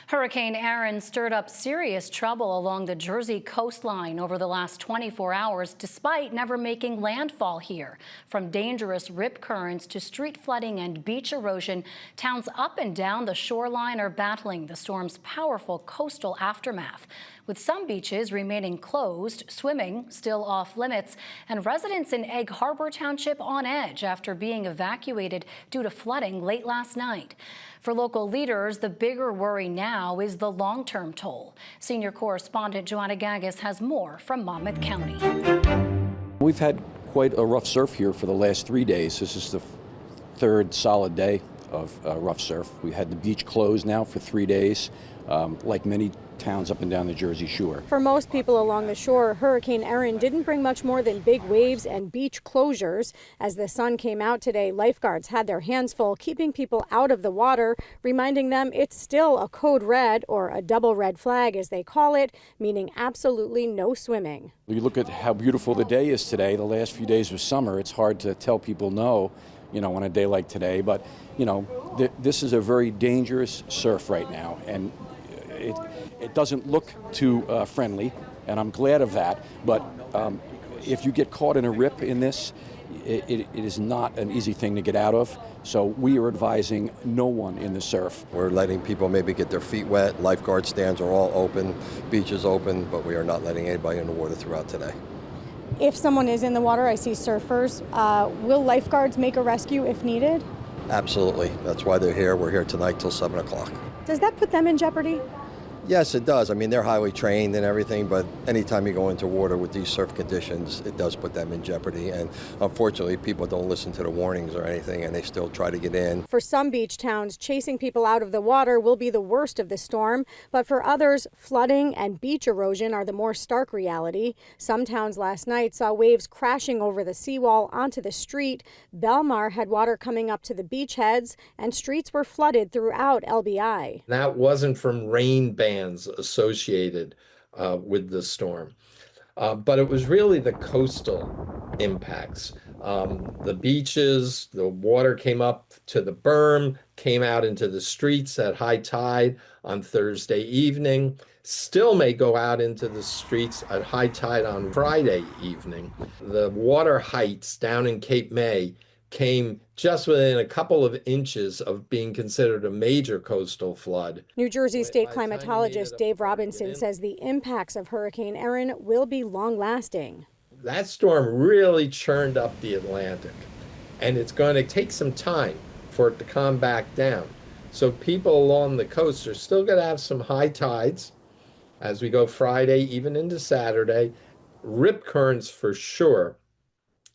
Hurricane Erin stirred up serious trouble along the Jersey coastline over the last 24 hours, despite never making landfall here. From dangerous rip currents to street flooding and beach erosion, towns up and down the shoreline are battling the storm's powerful coastal aftermath. With some beaches remaining closed, swimming still off limits, and residents in Egg Harbor Township on edge after being evacuated due to flooding late last night. For local leaders, the bigger worry now is the long-term toll. Senior correspondent Briana Vannozzi has more from Monmouth County. We've had quite a rough surf here for the last 3 days. This is the third solid day of rough surf. We had the beach closed now for 3 days, like many towns up and down the Jersey Shore. For most people along the shore, Hurricane Erin didn't bring much more than big waves and beach closures. As the sun came out today, lifeguards had their hands full keeping people out of the water, reminding them it's still a code red, or a double red flag as they call it, meaning absolutely no swimming. You look at how beautiful the day is today. The last few days of summer, it's hard to tell people no, on a day like today, but this is a very dangerous surf right now, and it doesn't look too friendly, and I'm glad of that. But if you get caught in a rip in this, it is not an easy thing to get out of. So we are advising no one in the surf. We're letting people maybe get their feet wet. Lifeguard stands are all open, beaches open, but we are not letting anybody in the water throughout today. If someone is in the water, I see surfers, will lifeguards make a rescue if needed? Absolutely. That's why they're here. We're here tonight till 7 o'clock. Does that put them in jeopardy? Yes, it does. I mean, they're highly trained and everything, but anytime you go into water with these surf conditions, it does put them in jeopardy. And unfortunately, people don't listen to the warnings or anything, and they still try to get in. For some beach towns, chasing people out of the water will be the worst of the storm. But for others, flooding and beach erosion are the more stark reality. Some towns last night saw waves crashing over the seawall onto the street. Belmar had water coming up to the beachheads, and streets were flooded throughout LBI. That wasn't from rain bands associated with the storm, but it was really the coastal impacts. The beaches, the water came up to the berm, came out into the streets at high tide on Thursday evening, still may go out into the streets at high tide on Friday evening. The water heights down in Cape May came just within a couple of inches of being considered a major coastal flood. New Jersey state climatologist Dave Robinson says the impacts of Hurricane Erin will be long-lasting. That storm really churned up the Atlantic, and it's going to take some time for it to calm back down. So people along the coast are still going to have some high tides as we go Friday, even into Saturday, rip currents for sure,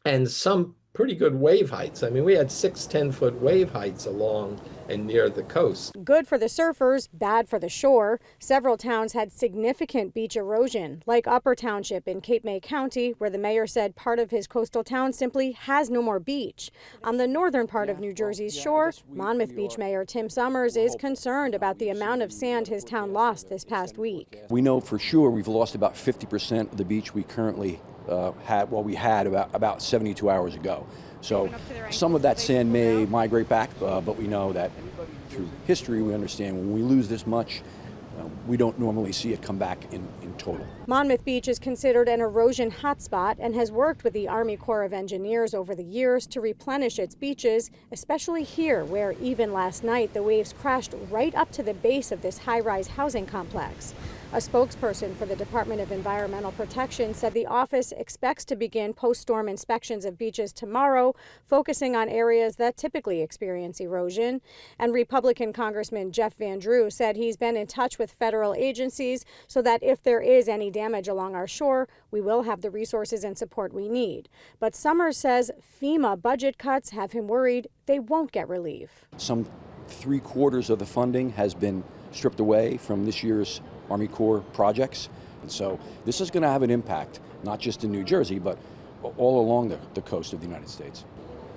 and some pretty good wave heights. I mean, we had 6-10-foot wave heights along and near the coast. Good for the surfers, bad for the shore. Several towns had significant beach erosion, like Upper Township in Cape May County, where the mayor said part of his coastal town simply has no more beach. On the northern part of New Jersey's shore, Monmouth Beach Mayor Tim Summers is concerned about the amount of sand his town lost this past week. We know for sure we've lost about 50% of the beach we currently we had about 72 hours ago. So some of that sand may migrate back, but we know that through history we understand when we lose this much, we don't normally see it come back in total. Monmouth Beach is considered an erosion hotspot and has worked with the Army Corps of Engineers over the years to replenish its beaches, especially here, where even last night the waves crashed right up to the base of this high-rise housing complex. A spokesperson for the Department of Environmental Protection said the office expects to begin post-storm inspections of beaches tomorrow, focusing on areas that typically experience erosion. And Republican Congressman Jeff Van Drew said he's been in touch with federal agencies so that if there is any damage along our shore, we will have the resources and support we need. But Summers says FEMA budget cuts have him worried they won't get relief. Some 3/4 of the funding has been stripped away from this year's Army Corps projects. And so this is going to have an impact, not just in New Jersey, but all along the coast of the United States.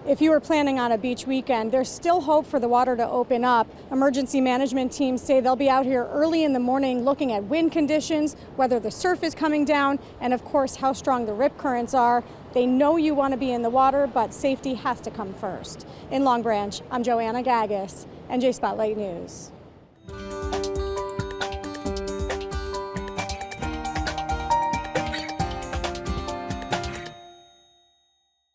If you were planning on a beach weekend, there's still hope for the water to open up. Emergency management teams say they'll be out here early in the morning looking at wind conditions, whether the surf is coming down, and of course how strong the rip currents are. They know you want to be in the water, but safety has to come first. In Long Branch, I'm Briana Vannozzi, NJ Spotlight News.